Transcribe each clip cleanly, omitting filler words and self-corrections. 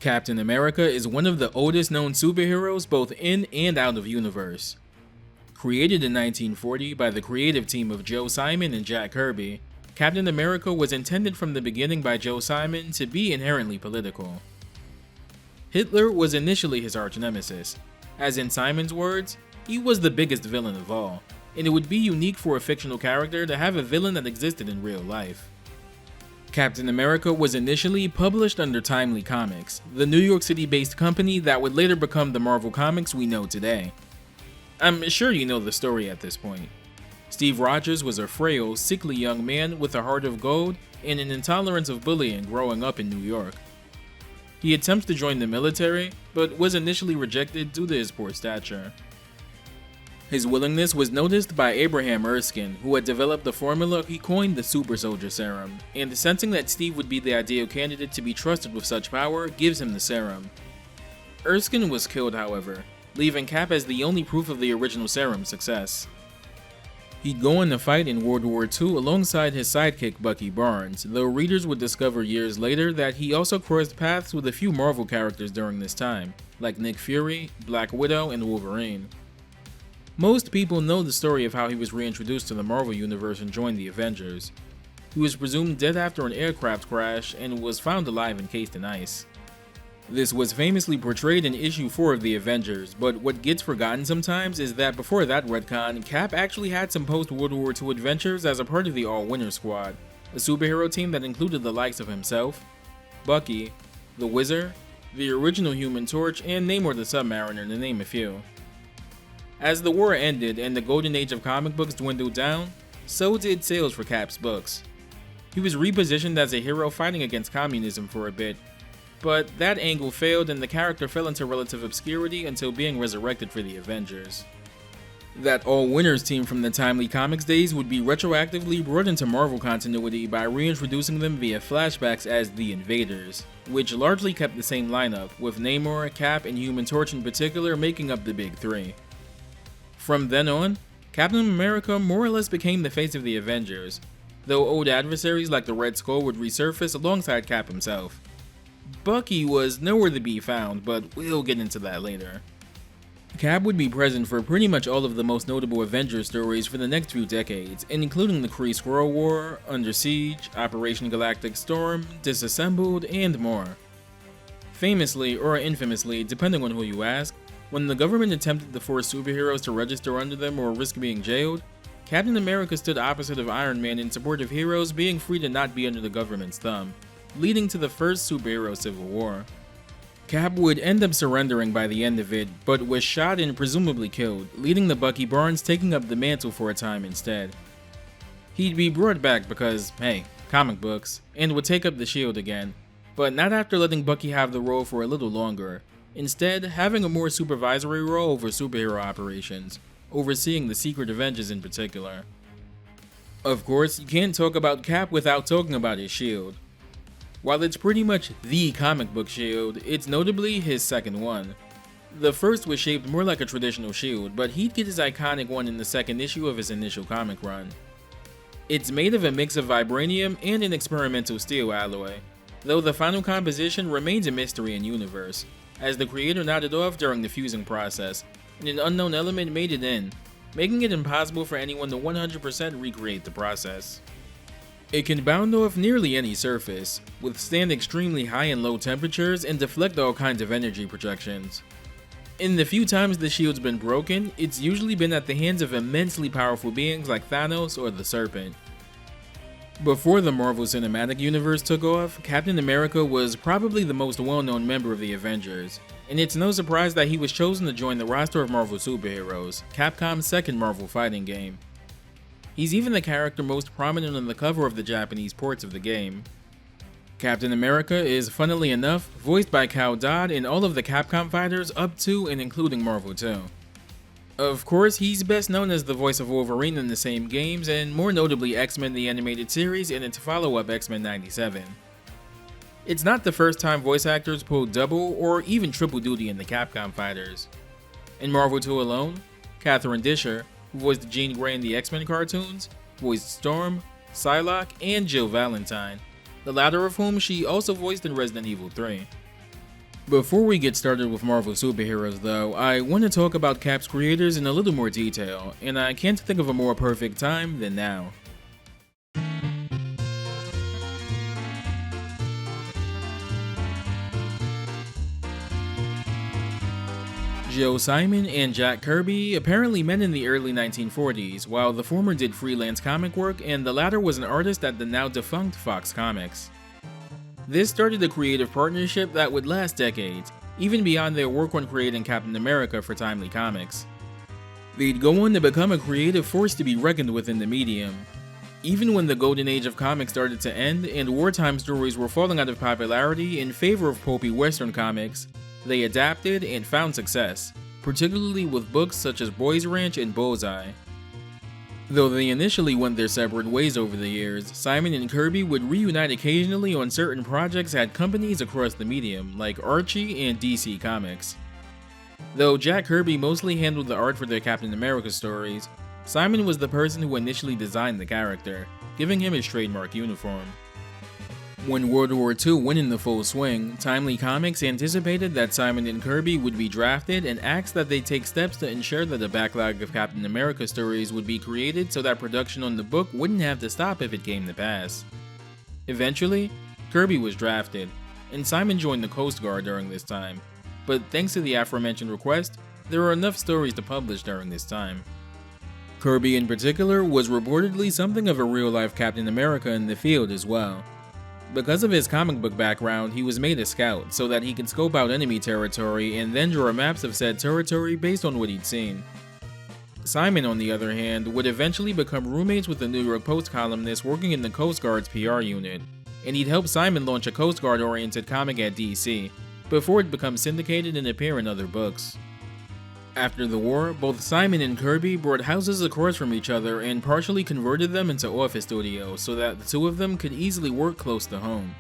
Captain America is one of the oldest known superheroes both in and out of universe. Created in 1940 by the creative team of Joe Simon and Jack Kirby, Captain America was intended from the beginning by Joe Simon to be inherently political. Hitler was initially his arch-nemesis. As in Simon's words, he was the biggest villain of all, and it would be unique for a fictional character to have a villain that existed in real life. Captain America was initially published under Timely Comics, the New York City-based company that would later become the Marvel Comics we know today. I'm sure you know the story at this point. Steve Rogers was a frail, sickly young man with a heart of gold and an intolerance of bullying growing up in New York. He attempts to join the military, but was initially rejected due to his poor stature. His willingness was noticed by Abraham Erskine, who had developed the formula he coined the Super Soldier Serum, and sensing that Steve would be the ideal candidate to be trusted with such power, gives him the serum. Erskine was killed, however, leaving Cap as the only proof of the original serum's success. He'd go on to fight in World War II alongside his sidekick Bucky Barnes, though readers would discover years later that he also crossed paths with a few Marvel characters during this time, like Nick Fury, Black Widow, and Wolverine. Most people know the story of how he was reintroduced to the Marvel Universe and joined the Avengers. He was presumed dead after an aircraft crash and was found alive encased in ice. This was famously portrayed in issue 4 of the Avengers, but what gets forgotten sometimes is that before that retcon, Cap actually had some post-World War II adventures as a part of the All-Winter Squad, a superhero team that included the likes of himself, Bucky, the Wizard, the original Human Torch, and Namor the Submariner, to name a few. As the war ended and the golden age of comic books dwindled down, so did sales for Cap's books. He was repositioned as a hero fighting against communism for a bit, but that angle failed and the character fell into relative obscurity until being resurrected for the Avengers. That All-Winners team from the Timely Comics days would be retroactively brought into Marvel continuity by reintroducing them via flashbacks as the Invaders, which largely kept the same lineup, with Namor, Cap, and Human Torch in particular making up the big three. From then on, Captain America more or less became the face of the Avengers, though old adversaries like the Red Skull would resurface alongside Cap himself. Bucky was nowhere to be found, but we'll get into that later. Cap would be present for pretty much all of the most notable Avengers stories for the next few decades, including the Kree Skrull War, Under Siege, Operation Galactic Storm, Disassembled, and more. Famously, or infamously, depending on who you ask, when the government attempted to force superheroes to register under them or risk being jailed, Captain America stood opposite of Iron Man in support of heroes being free to not be under the government's thumb, leading to the first superhero civil war. Cap would end up surrendering by the end of it, but was shot and presumably killed, leading to Bucky Barnes taking up the mantle for a time instead. He'd be brought back because, hey, comic books, and would take up the shield again, but not after letting Bucky have the role for a little longer, instead having a more supervisory role over superhero operations, overseeing the Secret Avengers in particular. Of course, you can't talk about Cap without talking about his shield. While it's pretty much the comic book shield, it's notably his second one. The first was shaped more like a traditional shield, but he'd get his iconic one in the second issue of his initial comic run. It's made of a mix of vibranium and an experimental steel alloy, though the final composition remains a mystery in universe, as the creator nodded off during the fusing process, and an unknown element made it in, making it impossible for anyone to 100% recreate the process. It can bound off nearly any surface, withstand extremely high and low temperatures, and deflect all kinds of energy projections. In the few times the shield's been broken, it's usually been at the hands of immensely powerful beings like Thanos or the Serpent. Before the Marvel Cinematic Universe took off, Captain America was probably the most well-known member of the Avengers, and it's no surprise that he was chosen to join the roster of Marvel superheroes, Capcom's second Marvel fighting game. He's even the character most prominent on the cover of the Japanese ports of the game. Captain America is, funnily enough, voiced by Cal Dodd in all of the Capcom fighters up to and including Marvel 2. Of course, he's best known as the voice of Wolverine in the same games, and more notably X-Men the Animated Series and its follow-up X-Men 97. It's not the first time voice actors pulled double or even triple duty in the Capcom fighters. In Marvel 2 alone, Catherine Disher, who voiced Jean Grey in the X-Men cartoons, voiced Storm, Psylocke, and Jill Valentine, the latter of whom she also voiced in Resident Evil 3. Before we get started with Marvel superheroes though, I want to talk about Cap's creators in a little more detail, and I can't think of a more perfect time than now. Joe Simon and Jack Kirby apparently met in the early 1940s, while the former did freelance comic work and the latter was an artist at the now defunct Fox Comics. This started a creative partnership that would last decades, even beyond their work on creating Captain America for Timely Comics. They'd go on to become a creative force to be reckoned with in the medium. Even when the golden age of comics started to end and wartime stories were falling out of popularity in favor of pulpy Western comics, they adapted and found success, particularly with books such as Boys Ranch and Bullseye. Though they initially went their separate ways over the years, Simon and Kirby would reunite occasionally on certain projects at companies across the medium, like Archie and DC Comics. Though Jack Kirby mostly handled the art for their Captain America stories, Simon was the person who initially designed the character, giving him his trademark uniform. When World War II went into full swing, Timely Comics anticipated that Simon and Kirby would be drafted and asked that they take steps to ensure that a backlog of Captain America stories would be created so that production on the book wouldn't have to stop if it came to pass. Eventually, Kirby was drafted, and Simon joined the Coast Guard during this time, but thanks to the aforementioned request, there were enough stories to publish during this time. Kirby in particular was reportedly something of a real-life Captain America in the field as well. Because of his comic book background, he was made a scout so that he could scope out enemy territory and then draw maps of said territory based on what he'd seen. Simon, on the other hand, would eventually become roommates with the New York Post columnist working in the Coast Guard's PR unit, and he'd help Simon launch a Coast Guard-oriented comic at DC, before it becomes syndicated and appear in other books. After the war, both Simon and Kirby brought houses across from each other and partially converted them into office studios so that the two of them could easily work close to home.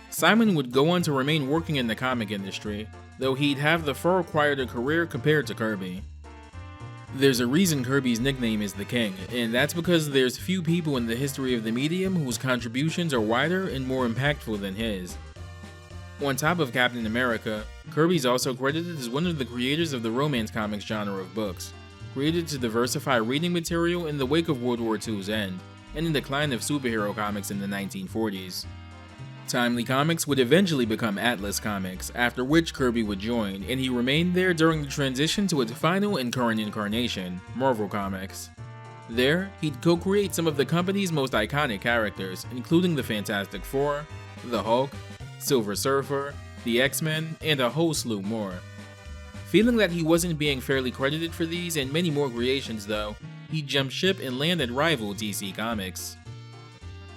Simon would go on to remain working in the comic industry, though he'd have the far quieter career compared to Kirby. There's a reason Kirby's nickname is the King, and that's because there's few people in the history of the medium whose contributions are wider and more impactful than his. On top of Captain America, Kirby's also credited as one of the creators of the romance comics genre of books, created to diversify reading material in the wake of World War II's end, and the decline of superhero comics in the 1940s. Timely Comics would eventually become Atlas Comics, after which Kirby would join, and he remained there during the transition to its final and current incarnation, Marvel Comics. There, he'd co-create some of the company's most iconic characters, including the Fantastic Four, the Hulk, Silver Surfer, the X-Men, and a whole slew more. Feeling that he wasn't being fairly credited for these and many more creations though, he jumped ship and landed at rival DC Comics.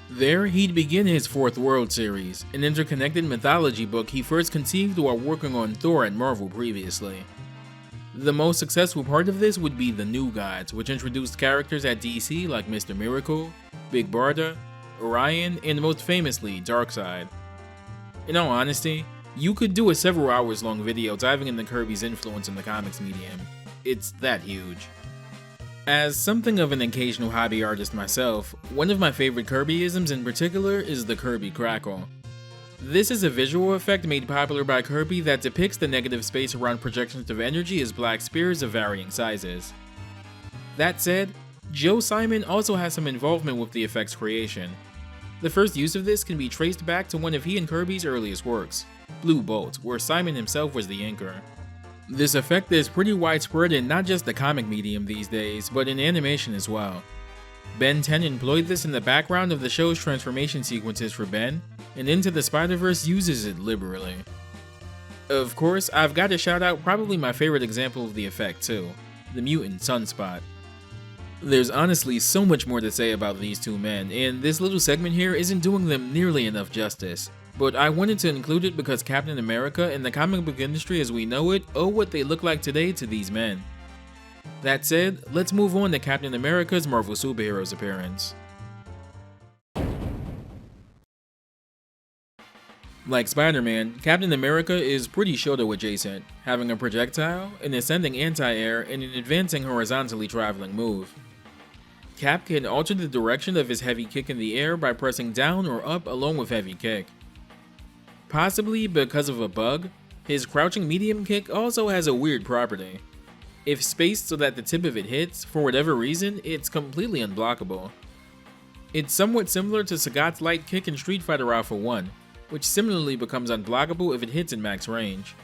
There, he'd begin his Fourth World series, an interconnected mythology book he first conceived while working on Thor at Marvel previously. The most successful part of this would be the New Gods, which introduced characters at DC like Mr. Miracle, Big Barda, Orion, and most famously, Darkseid. In all honesty, you could do a several hours long video diving into Kirby's influence in the comics medium. It's that huge. As something of an occasional hobby artist myself, one of my favorite Kirbyisms in particular is the Kirby Crackle. This is a visual effect made popular by Kirby that depicts the negative space around projections of energy as black spears of varying sizes. That said, Joe Simon also has some involvement with the effect's creation. The first use of this can be traced back to one of he and Kirby's earliest works, Blue Bolt, where Simon himself was the inker. This effect is pretty widespread in not just the comic medium these days, but in animation as well. Ben 10 employed this in the background of the show's transformation sequences for Ben, and Into the Spider-Verse uses it liberally. Of course, I've got to shout out probably my favorite example of the effect too, the mutant Sunspot. There's honestly so much more to say about these two men, and this little segment here isn't doing them nearly enough justice, but I wanted to include it because Captain America and the comic book industry as we know it owe what they look like today to these men. That said, let's move on to Captain America's Marvel Superheroes appearance. Like Spider-Man, Captain America is pretty Shoto adjacent, having a projectile, an ascending anti-air, and an advancing horizontally traveling move. Cap can alter the direction of his heavy kick in the air by pressing down or up along with heavy kick. Possibly because of a bug, His crouching medium kick also has a weird property. If spaced so that the tip of it hits, for whatever reason, it's completely unblockable. It's somewhat similar to Sagat's light kick in Street Fighter Alpha 1, which similarly becomes unblockable if it hits in max range.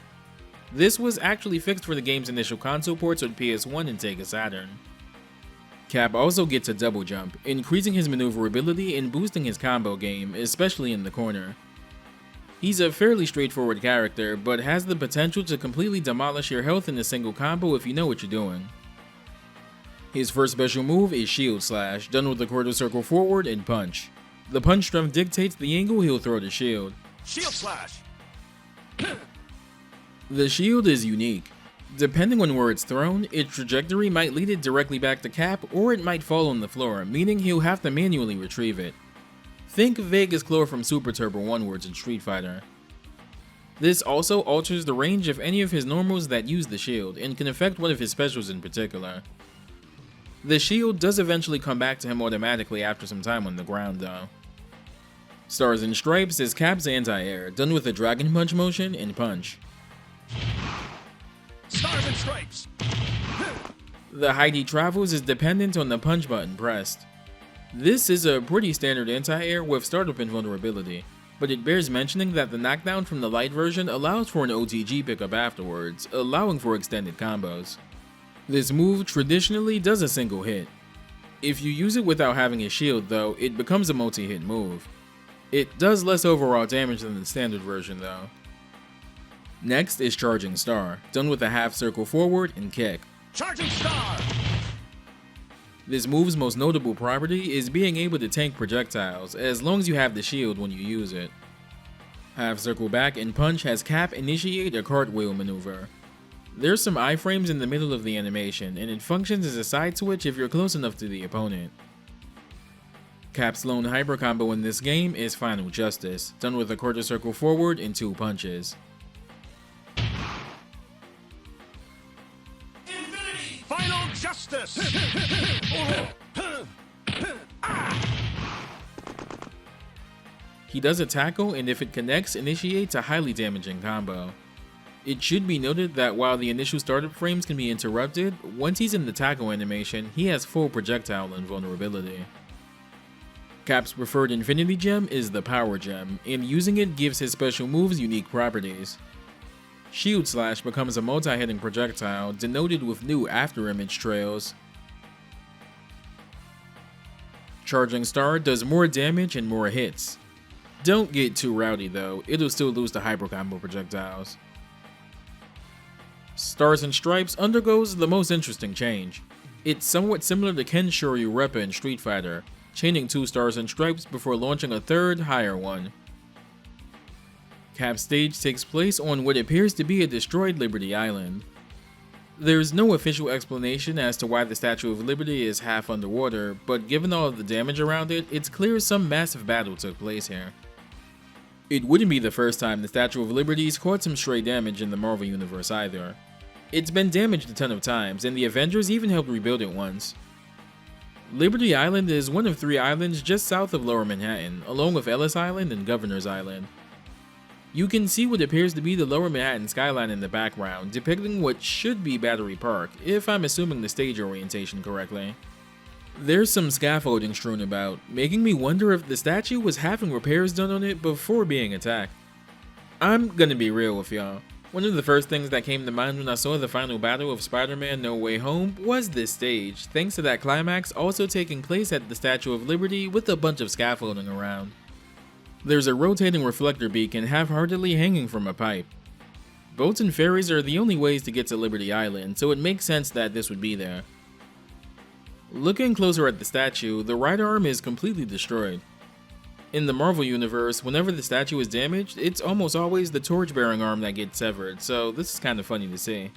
This was actually fixed for the game's initial console ports on PS1 and Sega Saturn. Cap also gets a double jump, increasing his maneuverability and boosting his combo game, especially in the corner. He's a fairly straightforward character, but has the potential to completely demolish your health in a single combo if you know what you're doing. His first special move is Shield Slash, done with the quarter circle forward and punch. The punch strength dictates the angle he'll throw the shield. Shield Slash! The shield is unique. Depending on where it's thrown, its trajectory might lead it directly back to Cap, or it might fall on the floor, meaning he'll have to manually retrieve it. Think Vega's Claw from Super Turbo onwards in Street Fighter. This also alters the range of any of his normals that use the shield, and can affect one of his specials in particular. The shield does eventually come back to him automatically after some time on the ground though. Stars and Stripes is Cap's anti-air, done with a Dragon Punch motion and punch. Stars and Stripes! The height he travels is dependent on the punch button pressed. This is a pretty standard anti-air with startup invulnerability, but it bears mentioning that the knockdown from the light version allows for an OTG pickup afterwards, allowing for extended combos. This move traditionally does a single hit. If you use it without having a shield though, it becomes a multi-hit move. It does less overall damage than the standard version though. Next is Charging Star, done with a half circle forward and kick. Charging Star! This move's most notable property is being able to tank projectiles, as long as you have the shield when you use it. Half circle back and punch has Cap initiate a cartwheel maneuver. There's some iframes in the middle of the animation, and it functions as a side switch if you're close enough to the opponent. Cap's lone hyper combo in this game is Final Justice, done with a quarter circle forward and 2 punches. Final Justice! He does a tackle, and if it connects, initiates a highly damaging combo. It should be noted that while the initial startup frames can be interrupted, once he's in the tackle animation, he has full projectile invulnerability. Cap's preferred Infinity Gem is the Power Gem, and using it gives his special moves unique properties. Shield Slash becomes a multi-hitting projectile, denoted with new afterimage trails. Charging Star does more damage and more hits. Don't get too rowdy though, it'll still lose to hyper combo projectiles. Stars and Stripes undergoes the most interesting change. It's somewhat similar to Ken Shoryu Reppa in Street Fighter, chaining 2 Stars and Stripes before launching a third, higher one. Cap's stage takes place on what appears to be a destroyed Liberty Island. There's no official explanation as to why the Statue of Liberty is half underwater, but given all of the damage around it, it's clear some massive battle took place here. It wouldn't be the first time the Statue of Liberty's caught some stray damage in the Marvel Universe either. It's been damaged a ton of times, and the Avengers even helped rebuild it once. Liberty Island is one of 3 islands just south of Lower Manhattan, along with Ellis Island and Governor's Island. You can see what appears to be the Lower Manhattan skyline in the background, depicting what should be Battery Park, if I'm assuming the stage orientation correctly. There's some scaffolding strewn about, making me wonder if the statue was having repairs done on it before being attacked. I'm gonna be real with y'all. One of the first things that came to mind when I saw the final battle of Spider-Man No Way Home was this stage, thanks to that climax also taking place at the Statue of Liberty with a bunch of scaffolding around. There's a rotating reflector beacon half-heartedly hanging from a pipe. Boats and ferries are the only ways to get to Liberty Island, so it makes sense that this would be there. Looking closer at the statue, the right arm is completely destroyed. In the Marvel Universe, whenever the statue is damaged, it's almost always the torch-bearing arm that gets severed, so this is kinda funny to see.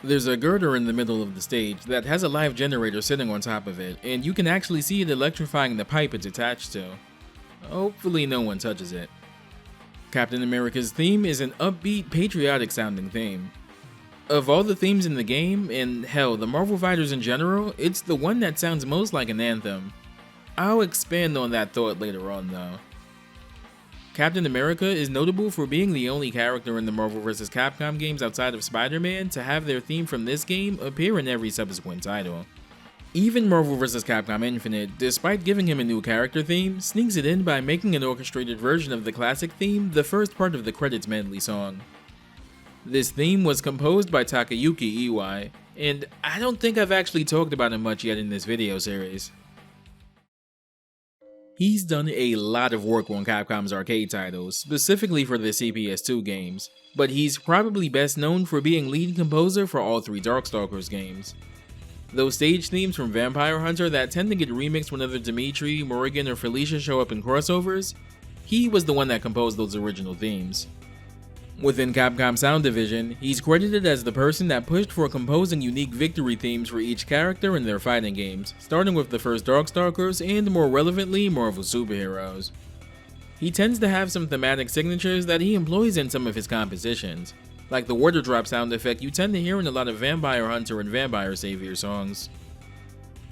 There's a girder in the middle of the stage that has a live generator sitting on top of it, and you can actually see it electrifying the pipe it's attached to. Hopefully no one touches it. Captain America's theme is an upbeat, patriotic sounding theme. Of all the themes in the game, and hell, the Marvel fighters in general, it's the one that sounds most like an anthem. I'll expand on that thought later on though. Captain America is notable for being the only character in the Marvel vs. Capcom games outside of Spider-Man to have their theme from this game appear in every subsequent title. Even Marvel vs. Capcom Infinite, despite giving him a new character theme, sneaks it in by making an orchestrated version of the classic theme the first part of the credits medley song. This theme was composed by Takayuki Iwai, and I don't think I've actually talked about him much yet in this video series. He's done a lot of work on Capcom's arcade titles, specifically for the CPS2 games, but he's probably best known for being lead composer for all 3 Darkstalkers games. Those stage themes from Vampire Hunter that tend to get remixed whenever Dimitri, Morrigan, or Felicia show up in crossovers, he was the one that composed those original themes. Within Capcom Sound Division, he's credited as the person that pushed for composing unique victory themes for each character in their fighting games, starting with the first Darkstalkers and, more relevantly, Marvel superheroes. He tends to have some thematic signatures that he employs in some of his compositions, like the water drop sound effect you tend to hear in a lot of Vampire Hunter and Vampire Savior songs.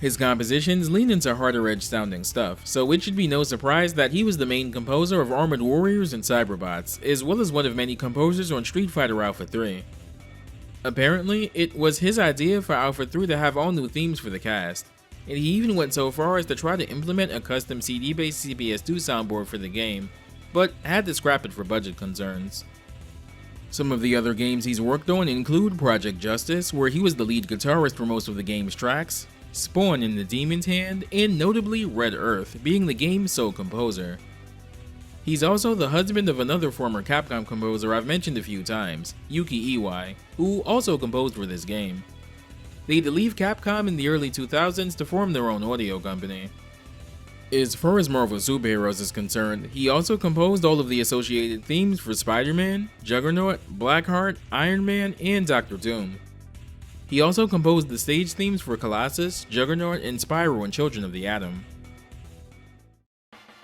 His compositions lean into harder-edged sounding stuff, so it should be no surprise that he was the main composer of Armored Warriors and Cyberbots, as well as one of many composers on Street Fighter Alpha 3. Apparently, it was his idea for Alpha 3 to have all new themes for the cast, and he even went so far as to try to implement a custom CD-based CPS2 soundboard for the game, but had to scrap it for budget concerns. Some of the other games he's worked on include Project Justice, where he was the lead guitarist for most of the game's tracks, Spawn in the Demon's Hand, and notably Red Earth, being the game's sole composer. He's also the husband of another former Capcom composer I've mentioned a few times, Yuki Iwai, who also composed for this game. They'd leave Capcom in the early 2000s to form their own audio company. As far as Marvel superheroes is concerned, he also composed all of the associated themes for Spider-Man, Juggernaut, Blackheart, Iron Man, and Doctor Doom. He also composed the stage themes for Colossus, Juggernaut, and Spyro in Children of the Atom.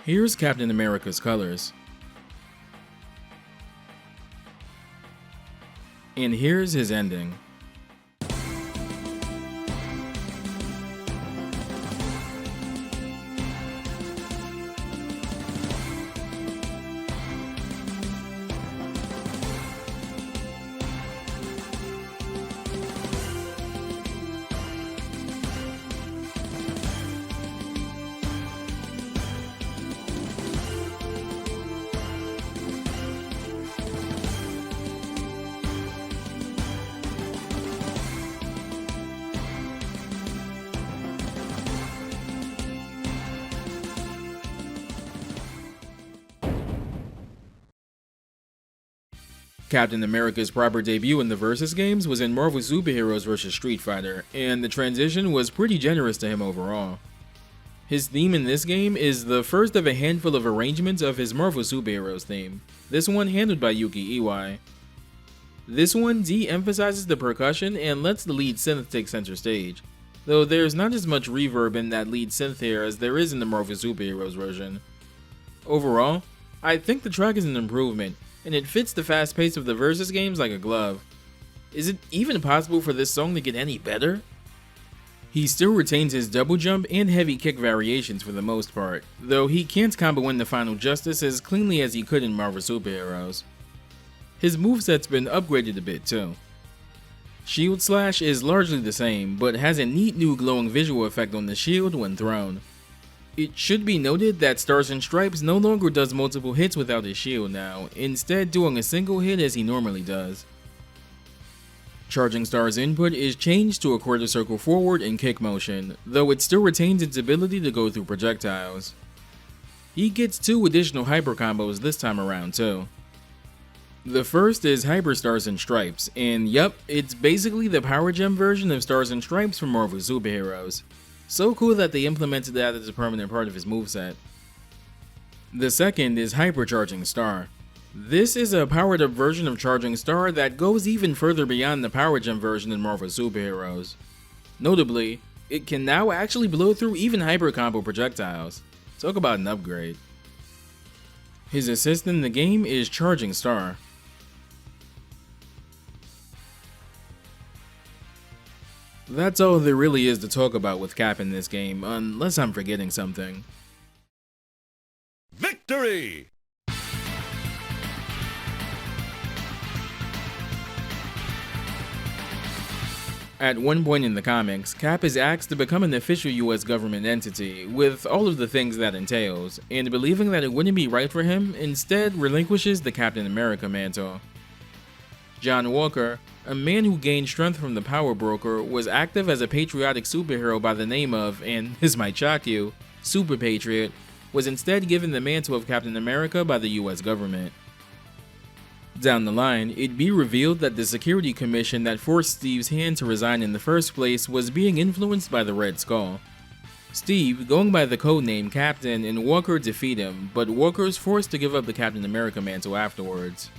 Here's Captain America's colors. And here's his ending. Captain America's proper debut in the Versus games was in Marvel Superheroes vs. Street Fighter, and the transition was pretty generous to him overall. His theme in this game is the first of a handful of arrangements of his Marvel Superheroes theme, this one handled by Yuki Iwai. This one de-emphasizes the percussion and lets the lead synth take center stage, though there's not as much reverb in that lead synth here as there is in the Marvel Superheroes version. Overall, I think the track is an improvement, and it fits the fast pace of the Versus games like a glove. Is it even possible for this song to get any better? He still retains his double jump and heavy kick variations for the most part, though he can't combo in the Final Justice as cleanly as he could in Marvel Superheroes. His moveset's been upgraded a bit too. Shield Slash is largely the same, but has a neat new glowing visual effect on the shield when thrown. It should be noted that Stars and Stripes no longer does multiple hits without his shield now, instead doing a single hit as he normally does. Charging Star's input is changed to a quarter circle forward and kick motion, though it still retains its ability to go through projectiles. He gets 2 additional hyper combos this time around too. The first is Hyper Stars and Stripes, and yup, it's basically the Power Gem version of Stars and Stripes from Marvel Superheroes. So cool that they implemented that as a permanent part of his moveset. The second is Hypercharging Star. This is a powered up version of Charging Star that goes even further beyond the Power Gem version in Marvel Superheroes. Notably, it can now actually blow through even hyper combo projectiles. Talk about an upgrade. His assist in the game is Charging Star. That's all there really is to talk about with Cap in this game, unless I'm forgetting something. Victory! At one point in the comics, Cap is asked to become an official US government entity, with all of the things that entails, and believing that it wouldn't be right for him, instead relinquishes the Captain America mantle. John Walker, a man who gained strength from the Power Broker, was active as a patriotic superhero by the name of, and this might shock you, Super Patriot, was instead given the mantle of Captain America by the US government. Down the line, it'd be revealed that the Security Commission that forced Steve's hand to resign in the first place was being influenced by the Red Skull. Steve, going by the codename Captain, and Walker defeat him, but Walker's forced to give up the Captain America mantle afterwards.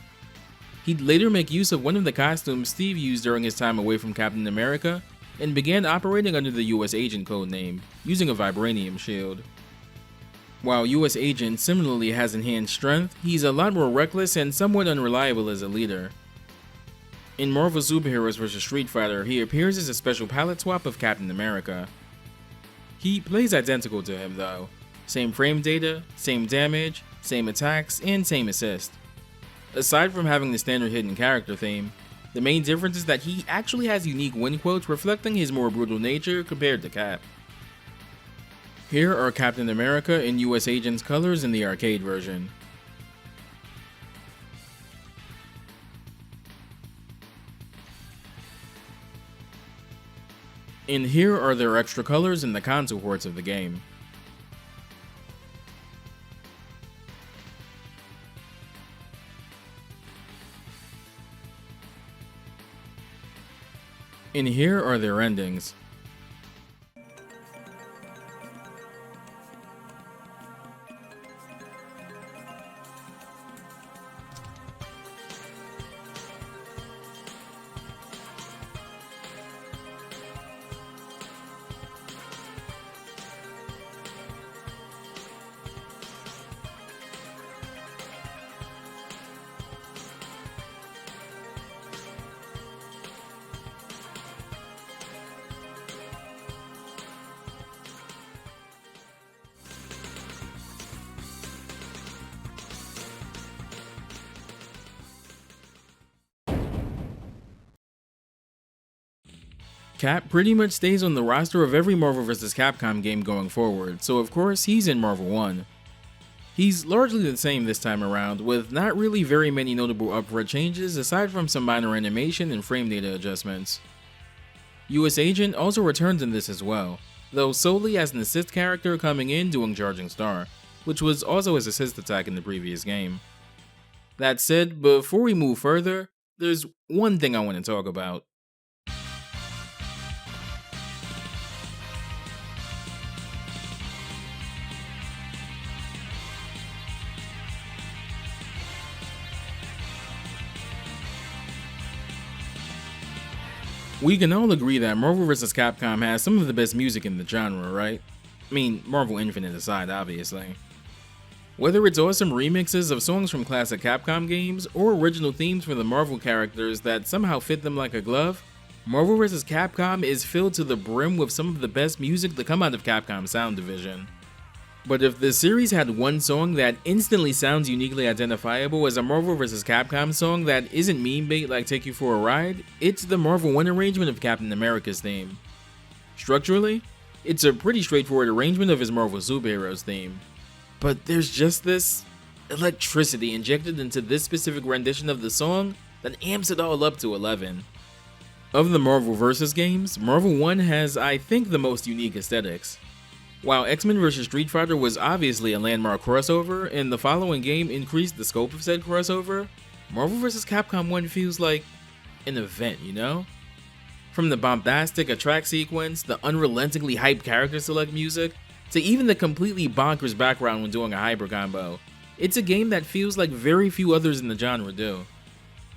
He'd later make use of one of the costumes Steve used during his time away from Captain America, and began operating under the US Agent codename, using a vibranium shield. While US Agent similarly has enhanced strength, he's a lot more reckless and somewhat unreliable as a leader. In Marvel Superheroes vs. Street Fighter, he appears as a special palette swap of Captain America. He plays identical to him though. Same frame data, same damage, same attacks, and same assist. Aside from having the standard hidden character theme, the main difference is that he actually has unique win quotes reflecting his more brutal nature compared to Cap. Here are Captain America and US Agent's colors in the arcade version. And here are their extra colors in the console ports of the game. And here are their endings. Cap pretty much stays on the roster of every Marvel vs. Capcom game going forward, so of course he's in Marvel 1. He's largely the same this time around, with not really very many notable upward changes aside from some minor animation and frame data adjustments. US Agent also returns in this as well, though solely as an assist character coming in doing Charging Star, which was also his assist attack in the previous game. That said, before we move further, there's one thing I want to talk about. We can all agree that Marvel vs. Capcom has some of the best music in the genre, right? I mean, Marvel Infinite aside, obviously. Whether it's awesome remixes of songs from classic Capcom games, or original themes for the Marvel characters that somehow fit them like a glove, Marvel vs. Capcom is filled to the brim with some of the best music to come out of Capcom's sound division. But if the series had one song that instantly sounds uniquely identifiable as a Marvel vs. Capcom song that isn't meme bait like Take You For a Ride, it's the Marvel 1 arrangement of Captain America's theme. Structurally, it's a pretty straightforward arrangement of his Marvel Superheroes theme. But there's just this electricity injected into this specific rendition of the song that amps it all up to 11. Of the Marvel vs. games, Marvel 1 has, I think, the most unique aesthetics. While X-Men vs. Street Fighter was obviously a landmark crossover, and the following game increased the scope of said crossover, Marvel vs. Capcom 1 feels like an event, you know? From the bombastic attack sequence, the unrelentingly hyped character select music, to even the completely bonkers background when doing a hyper combo, it's a game that feels like very few others in the genre do.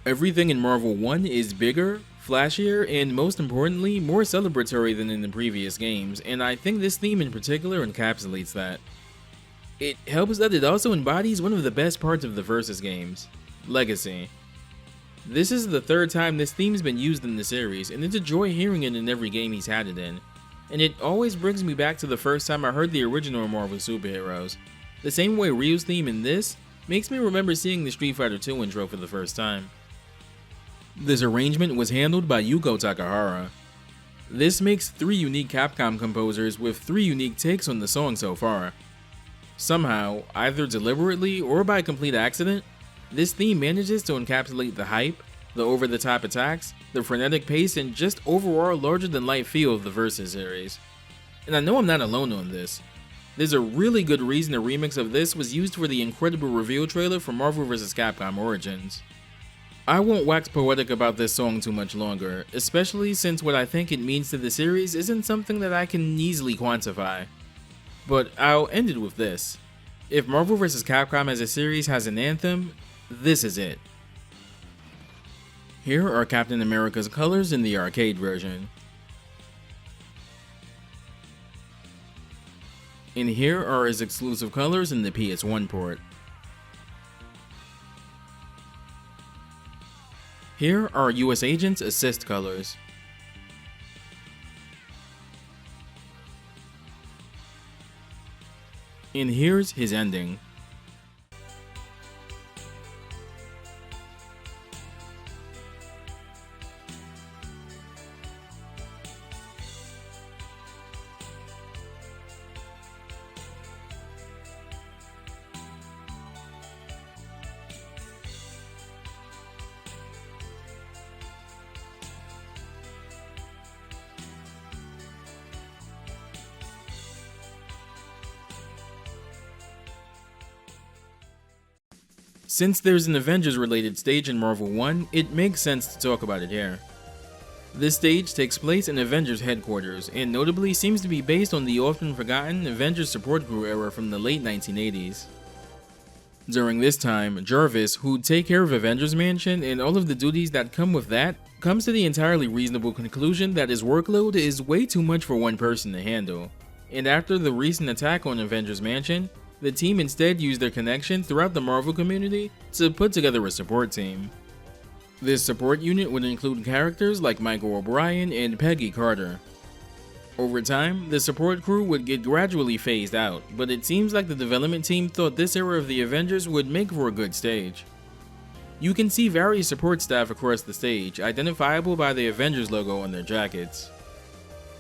Everything in Marvel 1 is bigger, flashier, and most importantly, more celebratory than in the previous games, and I think this theme in particular encapsulates that. It helps that it also embodies one of the best parts of the Versus games, Legacy. This is the third time this theme's been used in the series, and it's a joy hearing it in every game he's had it in. And it always brings me back to the first time I heard the original Marvel Superheroes. The same way Ryu's theme in this makes me remember seeing the Street Fighter 2 intro for the first time. This arrangement was handled by Yuko Takahara. This makes 3 unique Capcom composers with 3 unique takes on the song so far. Somehow, either deliberately or by complete accident, this theme manages to encapsulate the hype, the over-the-top attacks, the frenetic pace, and just overall larger-than-life feel of the Versus series. And I know I'm not alone on this. There's a really good reason a remix of this was used for the incredible reveal trailer for Marvel vs. Capcom Origins. I won't wax poetic about this song too much longer, especially since what I think it means to the series isn't something that I can easily quantify. But I'll end it with this. If Marvel vs. Capcom as a series has an anthem, this is it. Here are Captain America's colors in the arcade version. And here are his exclusive colors in the PS1 port. Here are US Agent's assist colors. And here's his ending. Since there's an Avengers related stage in Marvel 1, it makes sense to talk about it here. This stage takes place in Avengers headquarters, and notably seems to be based on the often forgotten Avengers support crew era from the late 1980s. During this time, Jarvis, who'd take care of Avengers Mansion and all of the duties that come with that, comes to the entirely reasonable conclusion that his workload is way too much for one person to handle, and after the recent attack on Avengers Mansion, the team instead used their connections throughout the Marvel community to put together a support team. This support unit would include characters like Michael O'Brien and Peggy Carter. Over time, the support crew would get gradually phased out, but it seems like the development team thought this era of the Avengers would make for a good stage. You can see various support staff across the stage, identifiable by the Avengers logo on their jackets.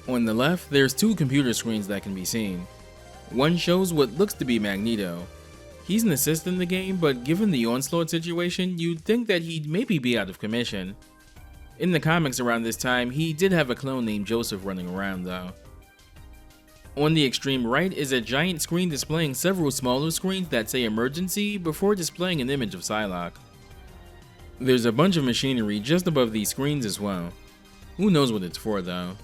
On the left, there's 2 computer screens that can be seen. One shows what looks to be Magneto. He's an assist in the game, but given the Onslaught situation, you'd think that he'd maybe be out of commission. In the comics around this time, he did have a clone named Joseph running around though. On the extreme right is a giant screen displaying several smaller screens that say emergency before displaying an image of Psylocke. There's a bunch of machinery just above these screens as well. Who knows what it's for though.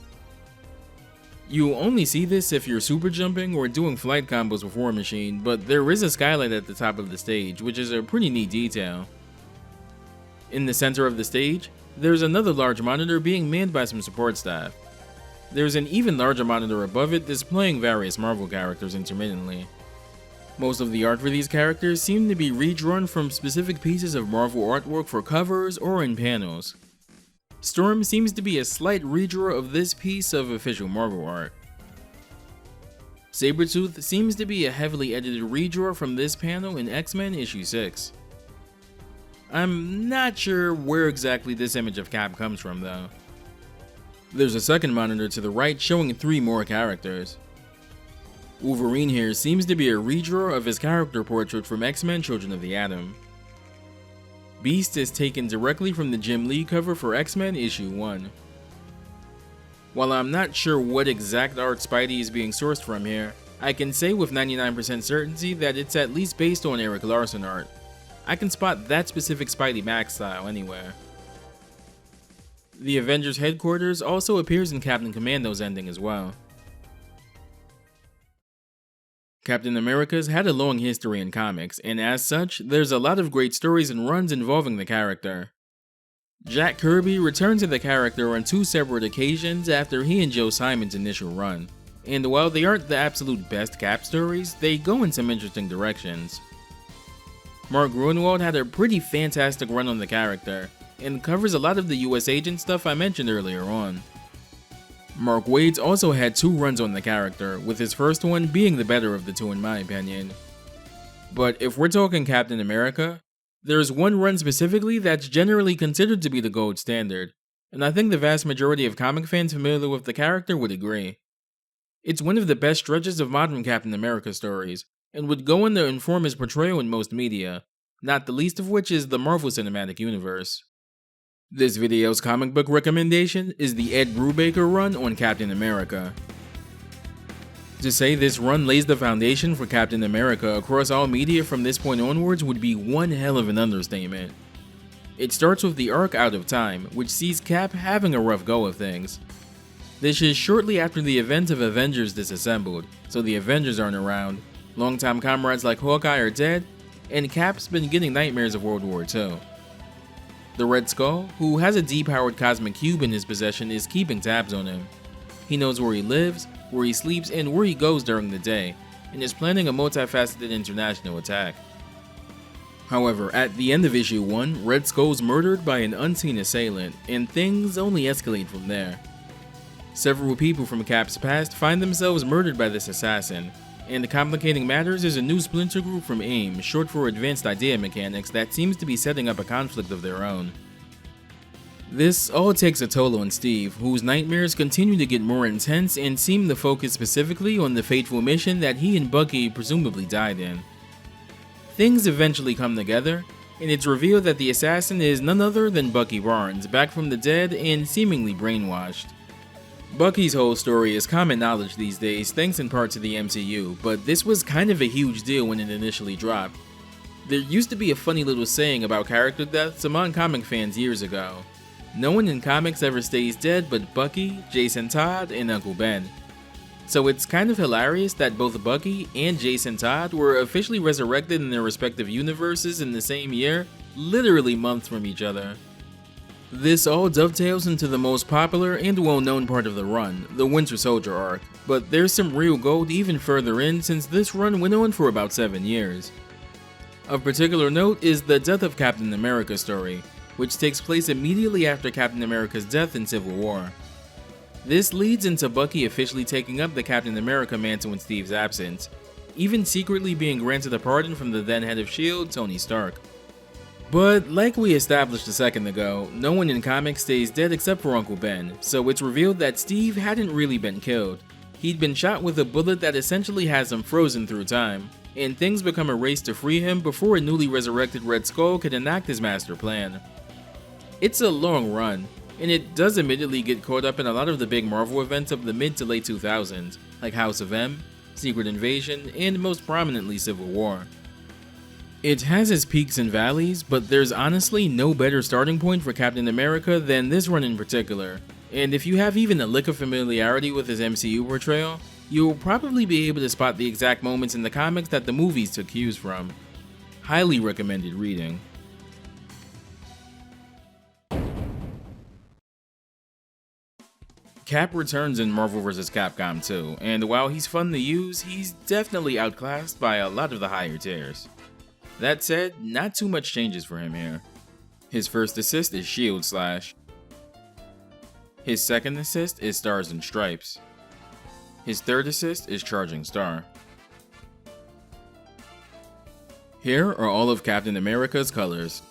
You only see this if you're super jumping or doing flight combos with War Machine, but there is a skylight at the top of the stage, which is a pretty neat detail. In the center of the stage, there's another large monitor being manned by some support staff. There's an even larger monitor above it displaying various Marvel characters intermittently. Most of the art for these characters seem to be redrawn from specific pieces of Marvel artwork for covers or in panels. Storm seems to be a slight redraw of this piece of official Marvel art. Sabretooth seems to be a heavily edited redraw from this panel in X-Men issue 6. I'm not sure where exactly this image of Cap comes from though. There's a second monitor to the right showing 3 more characters. Wolverine here seems to be a redraw of his character portrait from X-Men Children of the Atom. Beast is taken directly from the Jim Lee cover for X-Men issue 1. While I'm not sure what exact art Spidey is being sourced from here, I can say with 99% certainty that it's at least based on Eric Larson art. I can spot that specific Spidey Max style anywhere. The Avengers headquarters also appears in Captain Commando's ending as well. Captain America's had a long history in comics, and as such, there's a lot of great stories and runs involving the character. Jack Kirby returned to the character on 2 separate occasions after he and Joe Simon's initial run, and while they aren't the absolute best Cap stories, they go in some interesting directions. Mark Gruenwald had a pretty fantastic run on the character, and covers a lot of the US Agent stuff I mentioned earlier on. Mark Waid's also had 2 runs on the character, with his first one being the better of the 2 in my opinion. But if we're talking Captain America, there's one run specifically that's generally considered to be the gold standard, and I think the vast majority of comic fans familiar with the character would agree. It's one of the best stretches of modern Captain America stories, and would go on to inform his portrayal in most media, not the least of which is the Marvel Cinematic Universe. This video's comic book recommendation is the Ed Brubaker run on Captain America. To say this run lays the foundation for Captain America across all media from this point onwards would be one hell of an understatement. It starts with the arc Out of Time, which sees Cap having a rough go of things. This is shortly after the events of Avengers Disassembled, so the Avengers aren't around, longtime comrades like Hawkeye are dead, and Cap's been getting nightmares of World War II. The Red Skull, who has a depowered cosmic cube in his possession, is keeping tabs on him. He knows where he lives, where he sleeps, and where he goes during the day, and is planning a multifaceted international attack. However, at the end of issue 1, Red Skull's murdered by an unseen assailant, and things only escalate from there. Several people from Cap's past find themselves murdered by this assassin, and complicating matters is a new splinter group from AIM, short for Advanced Idea Mechanics, that seems to be setting up a conflict of their own. This all takes a toll on Steve, whose nightmares continue to get more intense and seem to focus specifically on the fateful mission that he and Bucky presumably died in. Things eventually come together, and it's revealed that the assassin is none other than Bucky Barnes, back from the dead and seemingly brainwashed. Bucky's whole story is common knowledge these days thanks in part to the MCU, but this was kind of a huge deal when it initially dropped. There used to be a funny little saying about character deaths among comic fans years ago. No one in comics ever stays dead but Bucky, Jason Todd, and Uncle Ben. So it's kind of hilarious that both Bucky and Jason Todd were officially resurrected in their respective universes in the same year, literally months from each other. This all dovetails into the most popular and well-known part of the run, the Winter Soldier arc, but there's some real gold even further in since this run went on for about 7 years. Of particular note is the Death of Captain America story, which takes place immediately after Captain America's death in Civil War. This leads into Bucky officially taking up the Captain America mantle in Steve's absence, even secretly being granted a pardon from the then head of S.H.I.E.L.D., Tony Stark. But like we established a second ago, no one in comics stays dead except for Uncle Ben, so it's revealed that Steve hadn't really been killed. He'd been shot with a bullet that essentially has him frozen through time, and things become a race to free him before a newly resurrected Red Skull could enact his master plan. It's a long run, and it does admittedly get caught up in a lot of the big Marvel events of the mid to late 2000s, like House of M, Secret Invasion, and most prominently Civil War. It has its peaks and valleys, but there's honestly no better starting point for Captain America than this run in particular, and if you have even a lick of familiarity with his MCU portrayal, you'll probably be able to spot the exact moments in the comics that the movies took cues from. Highly recommended reading. Cap returns in Marvel vs. Capcom 2, and while he's fun to use, he's definitely outclassed by a lot of the higher tiers. That said, not too much changes for him here. His first assist is Shield Slash. His second assist is Stars and Stripes. His third assist is Charging Star. Here are all of Captain America's colors.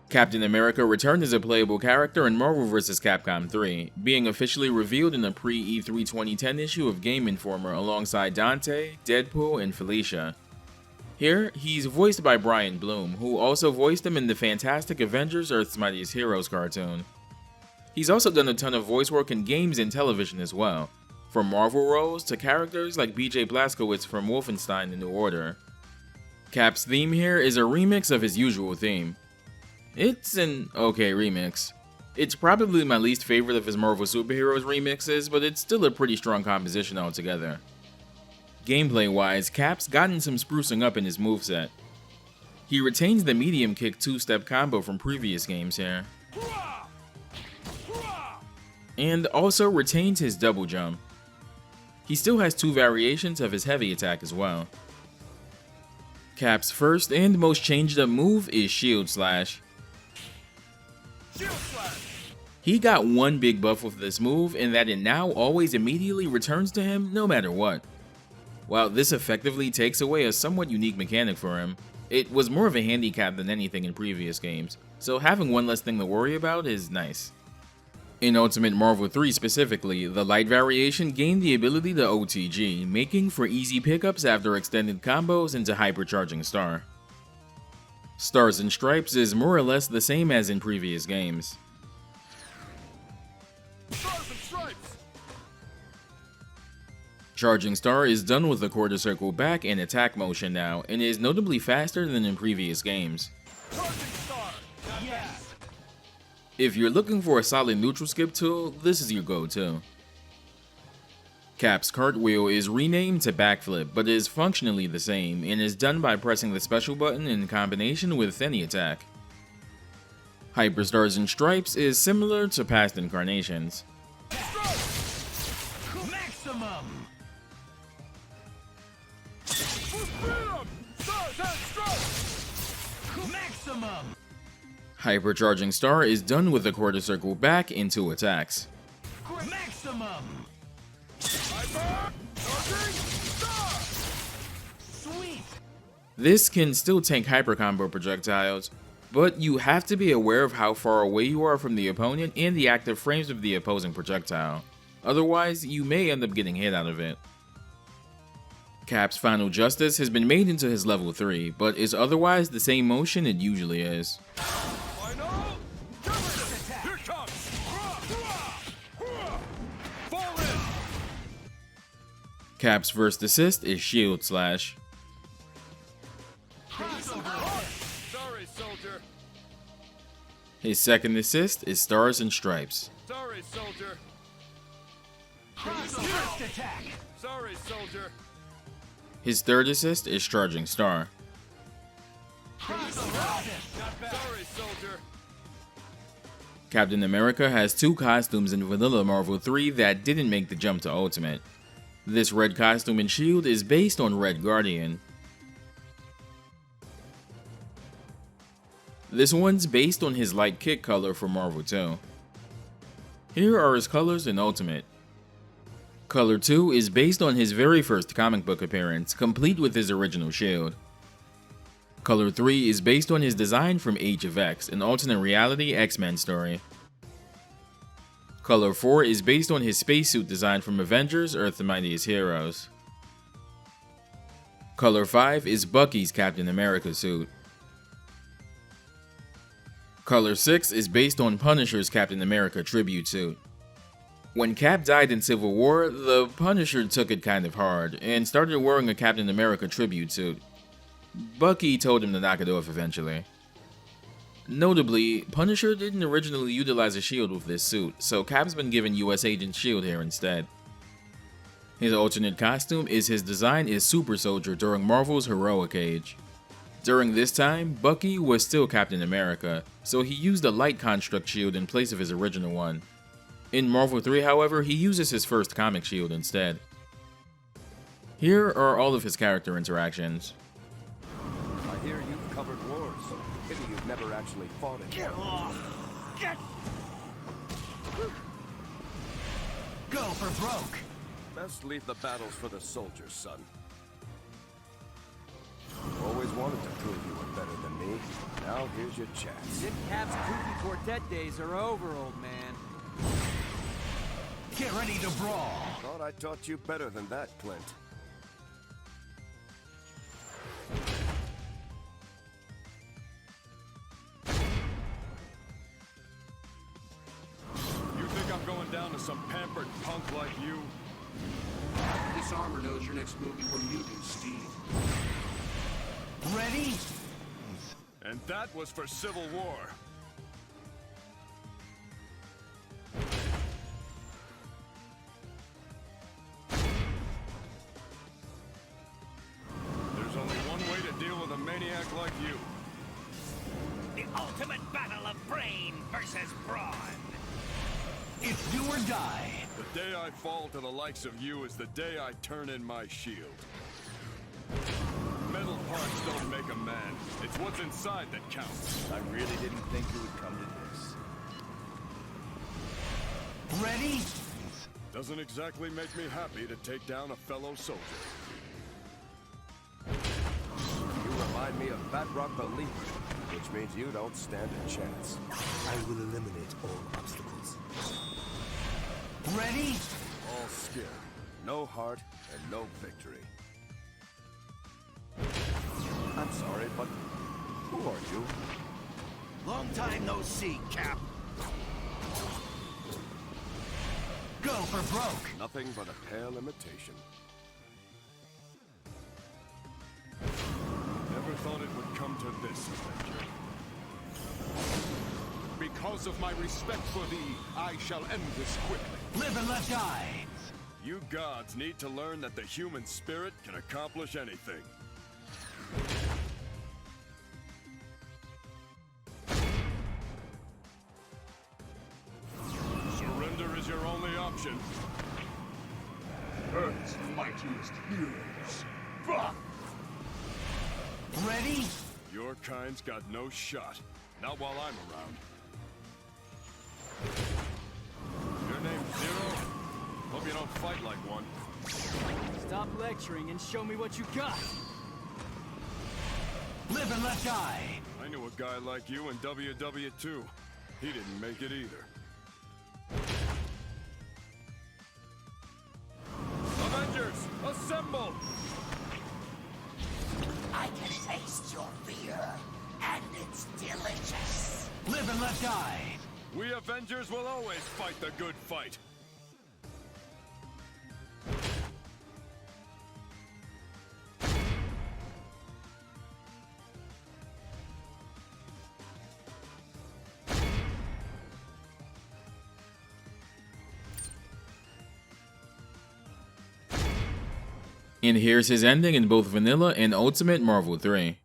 Captain America returned as a playable character in Marvel vs. Capcom 3, being officially revealed in a pre-E3 2010 issue of Game Informer alongside Dante, Deadpool, and Felicia. Here, he's voiced by Brian Bloom, who also voiced him in the Fantastic Avengers Earth's Mightiest Heroes cartoon. He's also done a ton of voice work in games and television as well, from Marvel roles to characters like BJ Blazkowicz from Wolfenstein: The New Order. Cap's theme here is a remix of his usual theme. It's an okay remix. It's probably my least favorite of his Marvel superheroes remixes, but it's still a pretty strong composition altogether. Gameplay-wise, Cap's gotten some sprucing up in his moveset. He retains the medium kick two-step combo from previous games here, and also retains his double jump. He still has two variations of his heavy attack as well. Cap's first and most changed up move is Shield Slash. Shield slash. He got one big buff with this move, and that it now always immediately returns to him no matter what. While this effectively takes away a somewhat unique mechanic for him, it was more of a handicap than anything in previous games, so having one less thing to worry about is nice. In Ultimate Marvel 3 specifically, the light variation gained the ability to OTG, making for easy pickups after extended combos into Hypercharging Star. Stars and Stripes is more or less the same as in previous games. Stars and stripes. Charging Star is done with the quarter circle back and attack motion now, and is notably faster than in previous games. Charging star. Yes. If you're looking for a solid neutral skip tool, this is your go-to. Cap's Cartwheel is renamed to Backflip, but is functionally the same, and is done by pressing the special button in combination with any attack. Hyperstars and Stripes is similar to past incarnations. Maximum. For freedom. Stars and stripes. Maximum. Hypercharging Star is done with the quarter circle back into attacks. Maximum. Hyper. Charging star. Sweet. This can still tank hyper combo projectiles, but you have to be aware of how far away you are from the opponent and the active frames of the opposing projectile. Otherwise, you may end up getting hit out of it. Cap's Final Justice has been made into his level 3, but is otherwise the same motion it usually is. Final. Here it comes. Fall in. Cap's first assist is Shield Slash. Sorry, soldier. His second assist is Stars and Stripes. Sorry, soldier. First attack. Sorry, soldier. His third assist is Charging Star. Not bad. Sorry, soldier. Captain America has two costumes in Vanilla Marvel 3 that didn't make the jump to Ultimate. This red costume in S.H.I.E.L.D. is based on Red Guardian. This one's based on his light kick color for Marvel 2. Here are his colors in Ultimate. Color 2 is based on his very first comic book appearance, complete with his original shield. Color 3 is based on his design from Age of X, an alternate reality X-Men story. Color 4 is based on his spacesuit design from Avengers: Earth's Mightiest Heroes. Color 5 is Bucky's Captain America suit. Color 6 is based on Punisher's Captain America tribute suit. When Cap died in Civil War, the Punisher took it kind of hard, and started wearing a Captain America tribute suit. Bucky told him to knock it off eventually. Notably, Punisher didn't originally utilize a shield with this suit, so Cap's been given US Agent SHIELD here instead. His alternate costume is his design as Super Soldier during Marvel's Heroic Age. During this time, Bucky was still Captain America, so he used a light construct shield in place of his original one. In Marvel 3, however, he uses his first comic shield instead. Here are all of his character interactions. I hear you've covered wars. Pity you've never actually fought it. Get off. Get. Go for broke. Best leave the battles for the soldiers, son. Always wanted to prove you were better than me. Now here's your chance. Zip Cap's kooky quartet days are over, old man. Get ready to brawl. Thought I taught you better than that, Clint. You think I'm going down to some pampered punk like you? This armor knows your next move before you do, Steve. Ready? And that was for Civil War. There's only one way to deal with a maniac like you. The ultimate battle of brain versus brawn. It's do or die. The day I fall to the likes of you is the day I turn in my shield. Metal parts don't make a man. It's what's inside that counts. I really didn't think you would come to this. Ready? Doesn't exactly make me happy to take down a fellow soldier. You remind me of Fat Rock the Leaper, which means you don't stand a chance. I will eliminate all obstacles. Ready? All skill, no heart, and no victory. I'm sorry, but who are you? Long time no see, Cap. Go for broke. Nothing but a pale imitation. Never thought it would come to this, Avenger. Because of my respect for thee, I shall end this quickly. Live and let die. You gods need to learn that the human spirit can accomplish anything. Surrender is your only option. Earth's mightiest heroes. Fuck! Ready? Your kind's got no shot. Not while I'm around. Your name's Zero? Hope you don't fight like one. Stop lecturing and show me what you got. Live and let die. I knew a guy like you in WW2. He didn't make it either. Avengers, assemble! I can taste your fear, and it's delicious. Live and let die. We Avengers will always fight the good fight. And here's his ending in both Vanilla and Ultimate Marvel 3.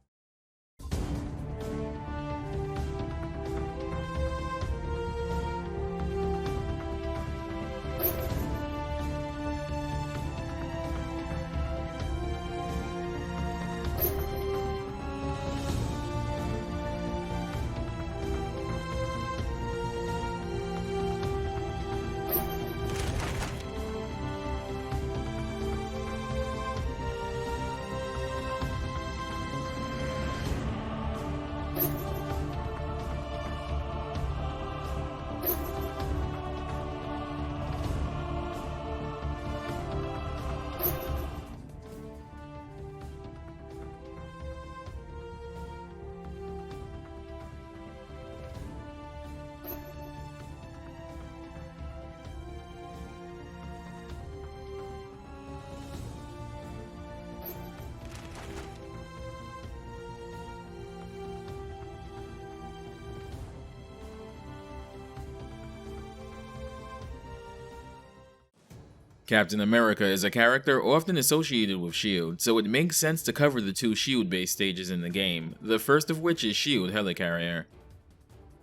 Captain America is a character often associated with S.H.I.E.L.D., so it makes sense to cover the two S.H.I.E.L.D.-based stages in the game, the first of which is S.H.I.E.L.D. Helicarrier.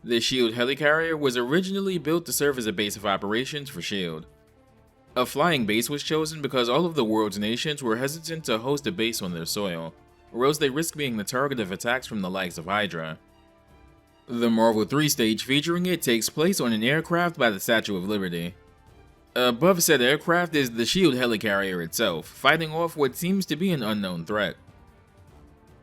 The S.H.I.E.L.D. Helicarrier was originally built to serve as a base of operations for S.H.I.E.L.D. A flying base was chosen because all of the world's nations were hesitant to host a base on their soil, or else they risk being the target of attacks from the likes of Hydra. The Marvel 3 stage featuring it takes place on an aircraft by the Statue of Liberty. Above said aircraft is the S.H.I.E.L.D. helicarrier itself, fighting off what seems to be an unknown threat.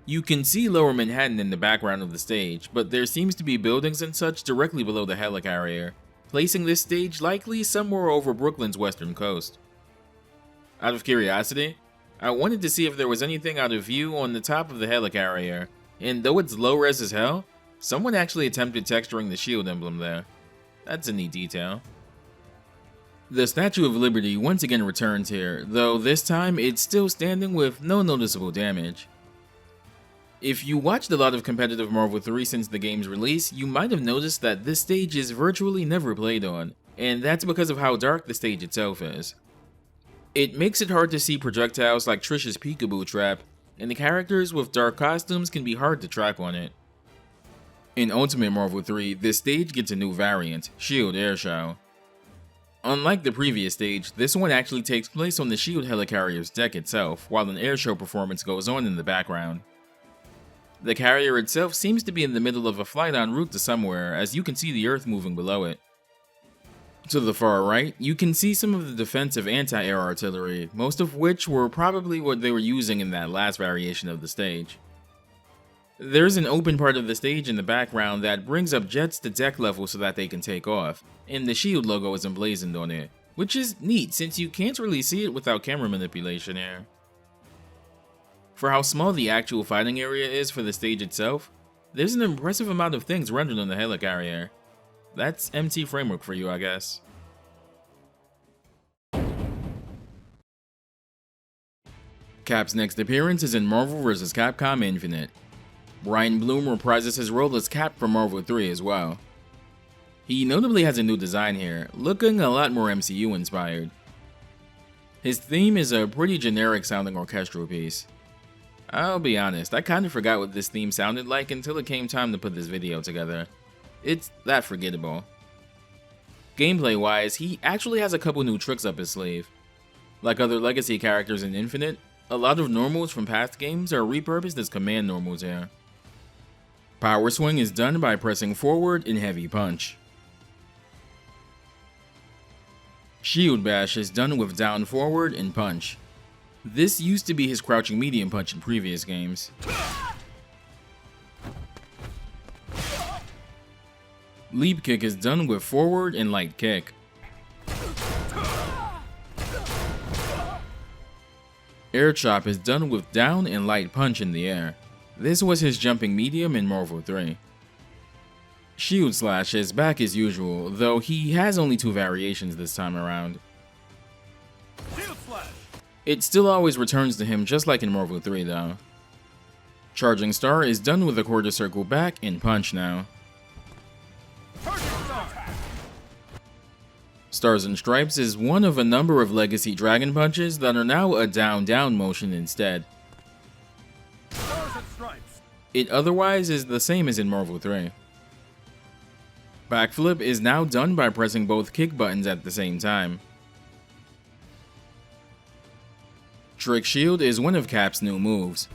You can see Lower Manhattan in the background of the stage, but there seems to be buildings and such directly below the helicarrier, placing this stage likely somewhere over Brooklyn's western coast. Out of curiosity, I wanted to see if there was anything out of view on the top of the helicarrier, and though it's low res as hell, someone actually attempted texturing the S.H.I.E.L.D. emblem there. That's a neat detail. The Statue of Liberty once again returns here, though this time it's still standing with no noticeable damage. If you watched a lot of competitive Marvel 3 since the game's release, you might have noticed that this stage is virtually never played on, and that's because of how dark the stage itself is. It makes it hard to see projectiles like Trish's peekaboo trap, and the characters with dark costumes can be hard to track on it. In Ultimate Marvel 3, this stage gets a new variant, S.H.I.E.L.D. Airshow. Unlike the previous stage, this one actually takes place on the S.H.I.E.L.D. helicarrier's deck itself, while an airshow performance goes on in the background. The carrier itself seems to be in the middle of a flight en route to somewhere, as you can see the Earth moving below it. To the far right, you can see some of the defensive anti-air artillery, most of which were probably what they were using in that last variation of the stage. There's an open part of the stage in the background that brings up jets to deck level so that they can take off, and the SHIELD logo is emblazoned on it, which is neat since you can't really see it without camera manipulation here. For how small the actual fighting area is for the stage itself, there's an impressive amount of things rendered on the helicarrier. That's MT Framework for you, I guess. Cap's next appearance is in Marvel vs. Capcom Infinite. Brian Bloom reprises his role as Cap from Marvel 3 as well. He notably has a new design here, looking a lot more MCU inspired. His theme is a pretty generic sounding orchestral piece. I'll be honest, I kinda forgot what this theme sounded like until it came time to put this video together. It's that forgettable. Gameplay wise, he actually has a couple new tricks up his sleeve. Like other legacy characters in Infinite, a lot of normals from past games are repurposed as command normals here. Power Swing is done by pressing forward in Heavy Punch. Shield Bash is done with down forward and punch. This used to be his crouching medium punch in previous games. Leap Kick is done with forward and light kick. Air Chop is done with down and light punch in the air. This was his jumping medium in Marvel 3. Shield Slash is back as usual, though he has only 2 variations this time around. It still always returns to him just like in Marvel 3 though. Charging Star is done with a quarter circle back and punch now. Stars and Stripes is one of a number of legacy Dragon Punches that are now a down-down motion instead. It otherwise is the same as in Marvel 3. Backflip is now done by pressing both kick buttons at the same time. Trick Shield is one of Cap's new moves.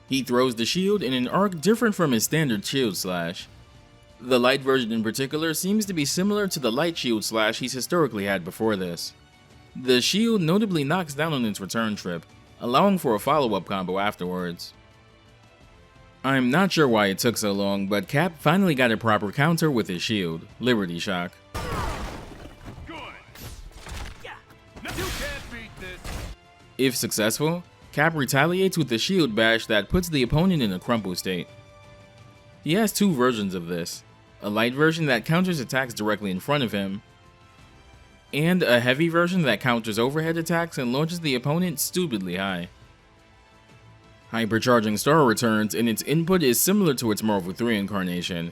He throws the shield in an arc different from his standard Shield Slash. The light version in particular seems to be similar to the light Shield Slash he's historically had before this. The shield notably knocks down on its return trip, allowing for a follow-up combo afterwards. I'm not sure why it took so long, but Cap finally got a proper counter with his shield, Liberty Shock. If successful, Cap retaliates with the Shield Bash that puts the opponent in a crumple state. He has 2 versions of this, a light version that counters attacks directly in front of him, and a heavy version that counters overhead attacks and launches the opponent stupidly high. Hypercharging Star returns, and its input is similar to its Marvel 3 incarnation.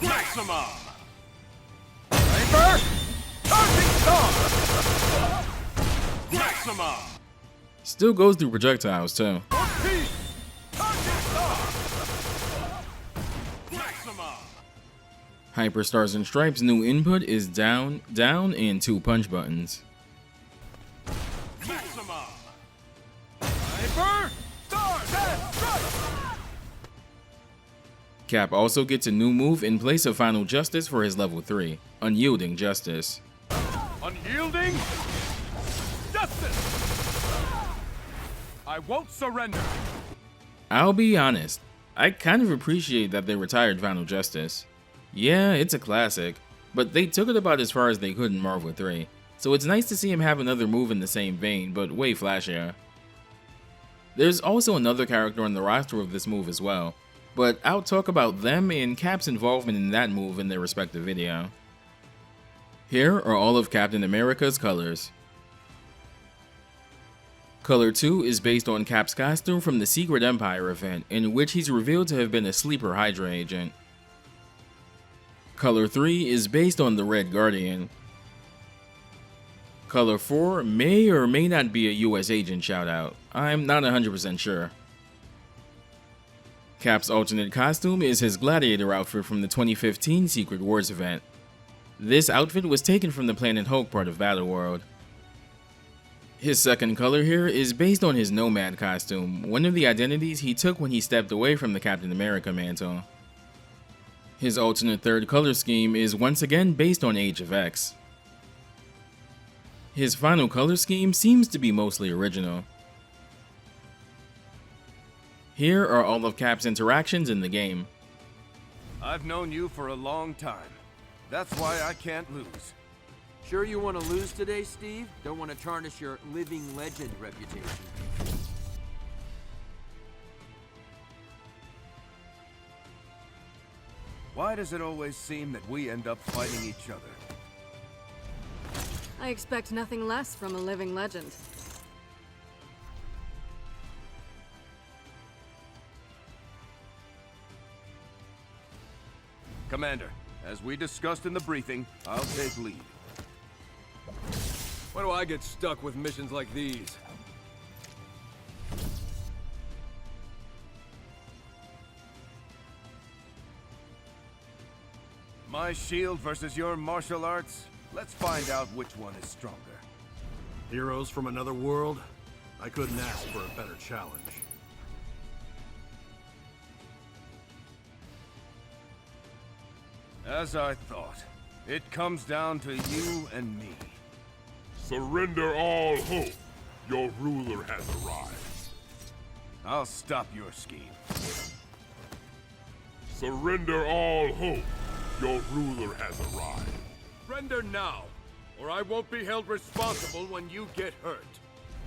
Maximum! Hyper! Charging Star! Maximum! Still goes through projectiles too. Hyper Stars and Stripes' new input is down, down, and 2 punch buttons. Cap also gets a new move in place of Final Justice for his level 3, Unyielding Justice. Unyielding Justice! I won't surrender! I'll be honest, I kind of appreciate that they retired Final Justice. Yeah, it's a classic, but they took it about as far as they could in Marvel 3, so it's nice to see him have another move in the same vein, but way flashier. There's also another character on the roster of this move as well, but I'll talk about them and Cap's involvement in that move in their respective video. Here are all of Captain America's colors. Color 2 is based on Cap's costume from the Secret Empire event, in which he's revealed to have been a sleeper Hydra agent. Color 3 is based on the Red Guardian. Color 4 may or may not be a US agent shoutout, I'm not 100% sure. Cap's alternate costume is his Gladiator outfit from the 2015 Secret Wars event. This outfit was taken from the Planet Hulk part of Battleworld. His second color here is based on his Nomad costume, one of the identities he took when he stepped away from the Captain America mantle. His alternate third color scheme is once again based on Age of X. His final color scheme seems to be mostly original. Here are all of Cap's interactions in the game. I've known you for a long time. That's why I can't lose. Sure you want to lose today, Steve? Don't want to tarnish your living legend reputation. Why does it always seem that we end up fighting each other? I expect nothing less from a living legend. Commander, as we discussed in the briefing, I'll take lead. Why do I get stuck with missions like these? My shield versus your martial arts? Let's find out which one is stronger. Heroes from another world? I couldn't ask for a better challenge. As I thought, it comes down to you and me. Surrender all hope. Your ruler has arrived. I'll stop your scheme. Surrender all hope. Your ruler has arrived. Surrender now, or I won't be held responsible when you get hurt.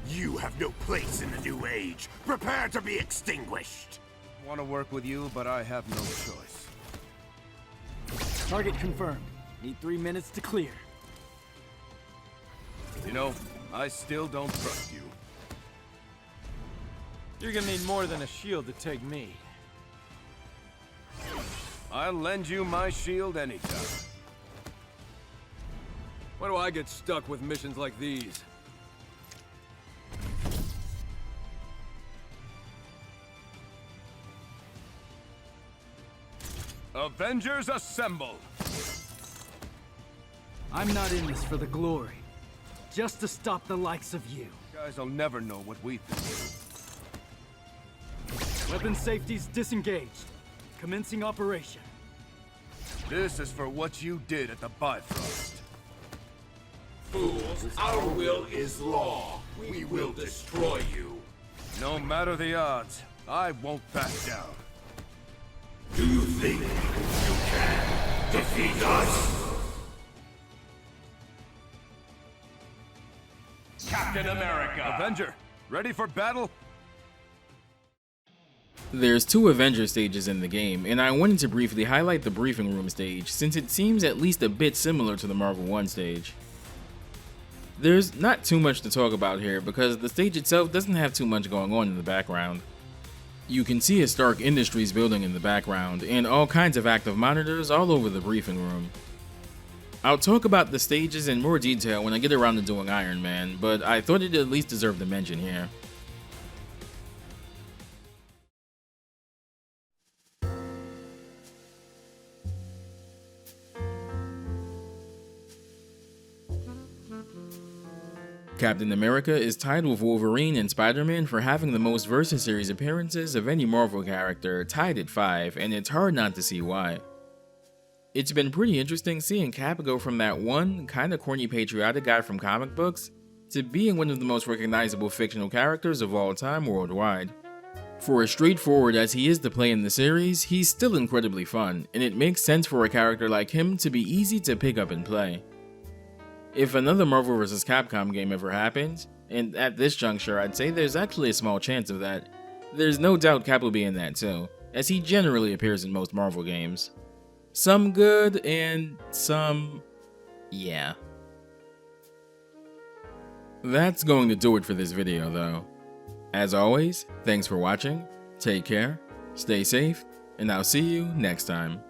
You have no place in the new age. Prepare to be extinguished. Want to work with you, but I have no choice. Target confirmed. Need 3 minutes to clear. You know, I still don't trust you. You're gonna need more than a shield to take me. I'll lend you my shield anytime. Why do I get stuck with missions like these? Avengers assemble! I'm not in this for the glory. Just to stop the likes of you. Guys will never know what we think. Weapon safety's disengaged. Commencing operation. This is for what you did at the Bifrost. Fools, our will is law. We will destroy you. No matter the odds, I won't back down. Do you think you can defeat us? Captain America! Avenger, ready for battle? There's 2 Avenger stages in the game, and I wanted to briefly highlight the briefing room stage since it seems at least a bit similar to the Marvel 1 stage. There's not too much to talk about here because the stage itself doesn't have too much going on in the background. You can see a Stark Industries building in the background and all kinds of active monitors all over the briefing room. I'll talk about the stages in more detail when I get around to doing Iron Man, but I thought it at least deserved a mention here. Captain America is tied with Wolverine and Spider-Man for having the most Versus Series appearances of any Marvel character, tied at 5, and it's hard not to see why. It's been pretty interesting seeing Cap go from that one, kinda corny patriotic guy from comic books, to being one of the most recognizable fictional characters of all time worldwide. For as straightforward as he is to play in the series, he's still incredibly fun, and it makes sense for a character like him to be easy to pick up and play. If another Marvel vs. Capcom game ever happens, and at this juncture I'd say there's actually a small chance of that, there's no doubt Cap will be in that too, as he generally appears in most Marvel games. Some good, and some... yeah. That's going to do it for this video though. As always, thanks for watching, take care, stay safe, and I'll see you next time.